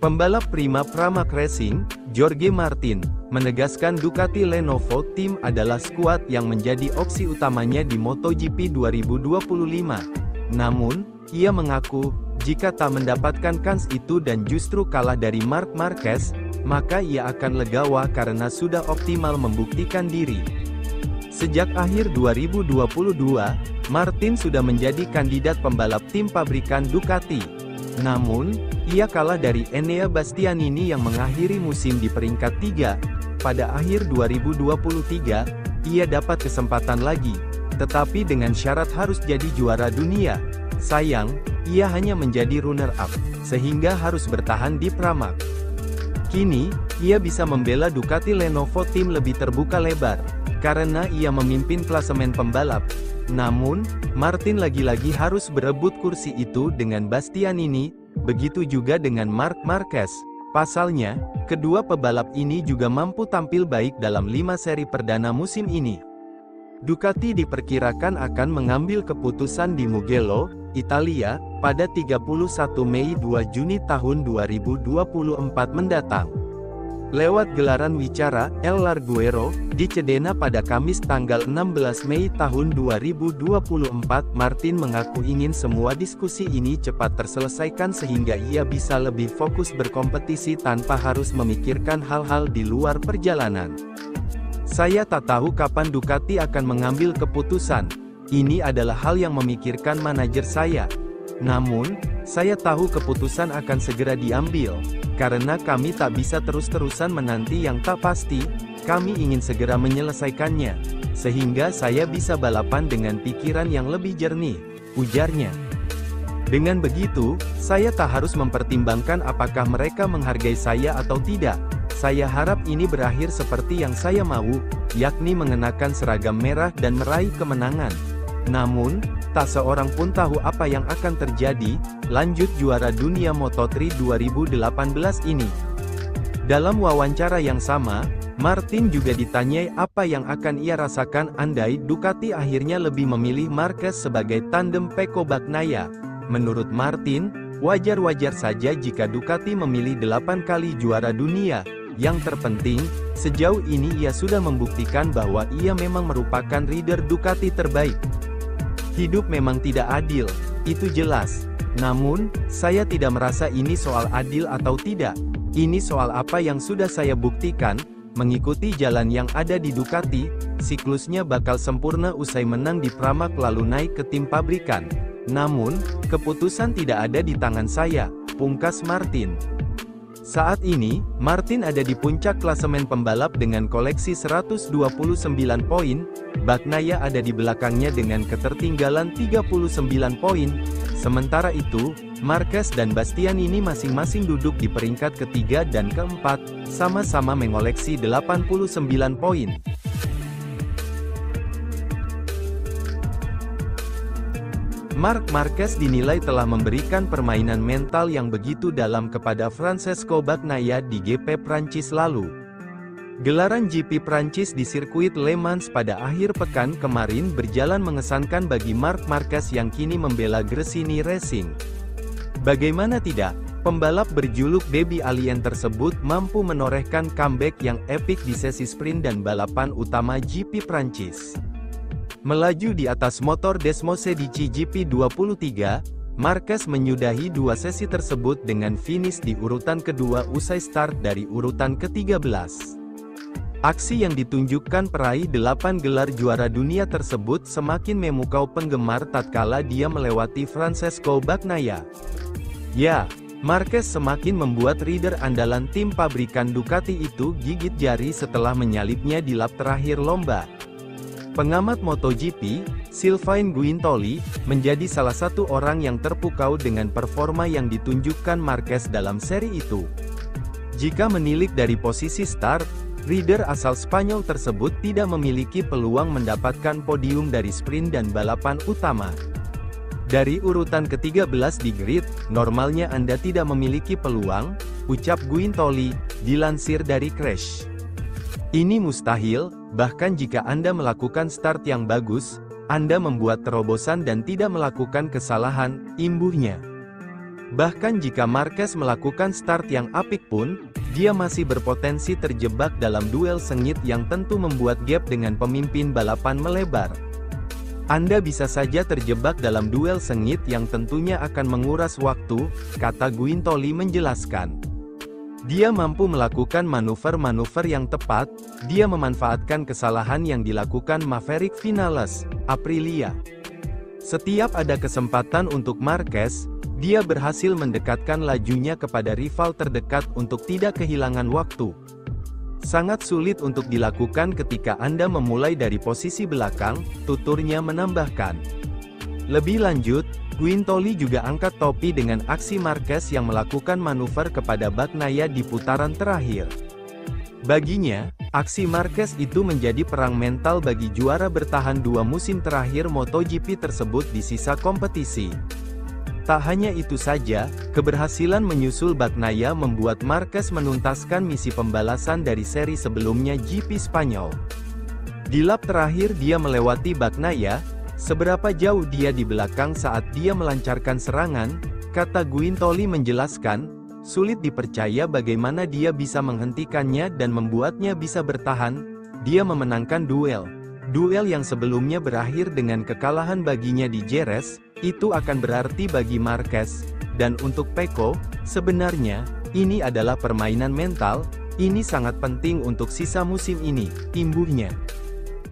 Pembalap prima Pramac Racing, Jorge Martin, menegaskan Ducati Lenovo Team adalah skuad yang menjadi opsi utamanya di MotoGP 2025. Namun, ia mengaku, jika tak mendapatkan kans itu dan justru kalah dari Marc Marquez, maka ia akan legawa karena sudah optimal membuktikan diri. Sejak akhir 2022, Martin sudah menjadi kandidat pembalap tim pabrikan Ducati. Namun, ia kalah dari Enea Bastianini yang mengakhiri musim di peringkat 3. Pada akhir 2023, ia dapat kesempatan lagi, tetapi dengan syarat harus jadi juara dunia. Sayang, ia hanya menjadi runner-up, sehingga harus bertahan di Pramac. Kini, ia bisa membela Ducati Lenovo Team lebih terbuka lebar, karena ia memimpin klasemen pembalap. Namun, Martin lagi-lagi harus berebut kursi itu dengan Bastianini, begitu juga dengan Marc Marquez. Pasalnya, kedua pebalap ini juga mampu tampil baik dalam 5 seri perdana musim ini. Ducati diperkirakan akan mengambil keputusan di Mugello, Italia, pada 31 Mei 2 Juni tahun 2024 mendatang. Lewat gelaran wicara, El Larguero, di Cedena pada Kamis tanggal 16 Mei tahun 2024, Martin mengaku ingin semua diskusi ini cepat terselesaikan sehingga ia bisa lebih fokus berkompetisi tanpa harus memikirkan hal-hal di luar perjalanan. Saya tak tahu kapan Ducati akan mengambil keputusan. Ini adalah hal yang memikirkan manajer saya. Namun, saya tahu keputusan akan segera diambil. Karena kami tak bisa terus-terusan menanti yang tak pasti, kami ingin segera menyelesaikannya. Sehingga saya bisa balapan dengan pikiran yang lebih jernih, ujarnya. Dengan begitu, saya tak harus mempertimbangkan apakah mereka menghargai saya atau tidak. Saya harap ini berakhir seperti yang saya mau, yakni mengenakan seragam merah dan meraih kemenangan. Namun, tak seorang pun tahu apa yang akan terjadi, lanjut juara dunia Moto3 2018 ini. Dalam wawancara yang sama, Martin juga ditanyai apa yang akan ia rasakan andai Ducati akhirnya lebih memilih Marquez sebagai tandem Pecco Bagnaia. Menurut Martin, wajar-wajar saja jika Ducati memilih 8 kali juara dunia. Yang terpenting, sejauh ini ia sudah membuktikan bahwa ia memang merupakan rider Ducati terbaik. Hidup memang tidak adil, itu jelas. Namun, saya tidak merasa ini soal adil atau tidak. Ini soal apa yang sudah saya buktikan, mengikuti jalan yang ada di Ducati, siklusnya bakal sempurna usai menang di Pramac lalu naik ke tim pabrikan. Namun, keputusan tidak ada di tangan saya, pungkas Martin. Saat ini, Martin ada di puncak klasemen pembalap dengan koleksi 129 poin, Bagnaia ada di belakangnya dengan ketertinggalan 39 poin. Sementara itu, Marquez dan Bastianini masing-masing duduk di peringkat ketiga dan keempat, sama-sama mengoleksi 89 poin. Marc Marquez dinilai telah memberikan permainan mental yang begitu dalam kepada Francesco Bagnaia di GP Prancis lalu. Gelaran GP Prancis di sirkuit Le Mans pada akhir pekan kemarin berjalan mengesankan bagi Marc Marquez yang kini membela Gresini Racing. Bagaimana tidak, pembalap berjuluk Baby Alien tersebut mampu menorehkan comeback yang epik di sesi sprint dan balapan utama GP Prancis. Melaju di atas motor Desmosedici GP23, Marquez menyudahi 2 sesi tersebut dengan finish di urutan kedua usai start dari urutan ke-13. Aksi yang ditunjukkan peraih 8 gelar juara dunia tersebut semakin memukau penggemar tatkala dia melewati Francesco Bagnaia. Ya, Marquez semakin membuat rider andalan tim pabrikan Ducati itu gigit jari setelah menyalipnya di lap terakhir lomba. Pengamat MotoGP, Sylvain Guintoli, menjadi salah satu orang yang terpukau dengan performa yang ditunjukkan Marquez dalam seri itu. Jika menilik dari posisi start, rider asal Spanyol tersebut tidak memiliki peluang mendapatkan podium dari sprint dan balapan utama. Dari urutan ke-13 di grid, normalnya Anda tidak memiliki peluang, ucap Guintoli, dilansir dari Crash. Ini mustahil, bahkan jika Anda melakukan start yang bagus, Anda membuat terobosan dan tidak melakukan kesalahan, imbuhnya. Bahkan jika Marquez melakukan start yang apik pun, dia masih berpotensi terjebak dalam duel sengit yang tentu membuat gap dengan pemimpin balapan melebar. Anda bisa saja terjebak dalam duel sengit yang tentunya akan menguras waktu, kata Guintoli menjelaskan. Dia mampu melakukan manuver-manuver yang tepat, dia memanfaatkan kesalahan yang dilakukan Maverick Vinales, Aprilia. Setiap ada kesempatan untuk Marquez, dia berhasil mendekatkan lajunya kepada rival terdekat untuk tidak kehilangan waktu. Sangat sulit untuk dilakukan ketika Anda memulai dari posisi belakang, tuturnya menambahkan. Lebih lanjut, Guintoli juga angkat topi dengan aksi Marquez yang melakukan manuver kepada Bagnaia di putaran terakhir. Baginya, aksi Marquez itu menjadi perang mental bagi juara bertahan 2 musim terakhir MotoGP tersebut di sisa kompetisi. Tak hanya itu saja, keberhasilan menyusul Bagnaia membuat Marquez menuntaskan misi pembalasan dari seri sebelumnya GP Spanyol. Di lap terakhir dia melewati Bagnaia. Seberapa jauh dia di belakang saat dia melancarkan serangan, kata Guintoli menjelaskan, sulit dipercaya bagaimana dia bisa menghentikannya dan membuatnya bisa bertahan. Dia memenangkan duel yang sebelumnya berakhir dengan kekalahan baginya di Jerez, itu akan berarti bagi Marquez. Dan untuk Pecco, sebenarnya, ini adalah permainan mental, ini sangat penting untuk sisa musim ini, imbuhnya.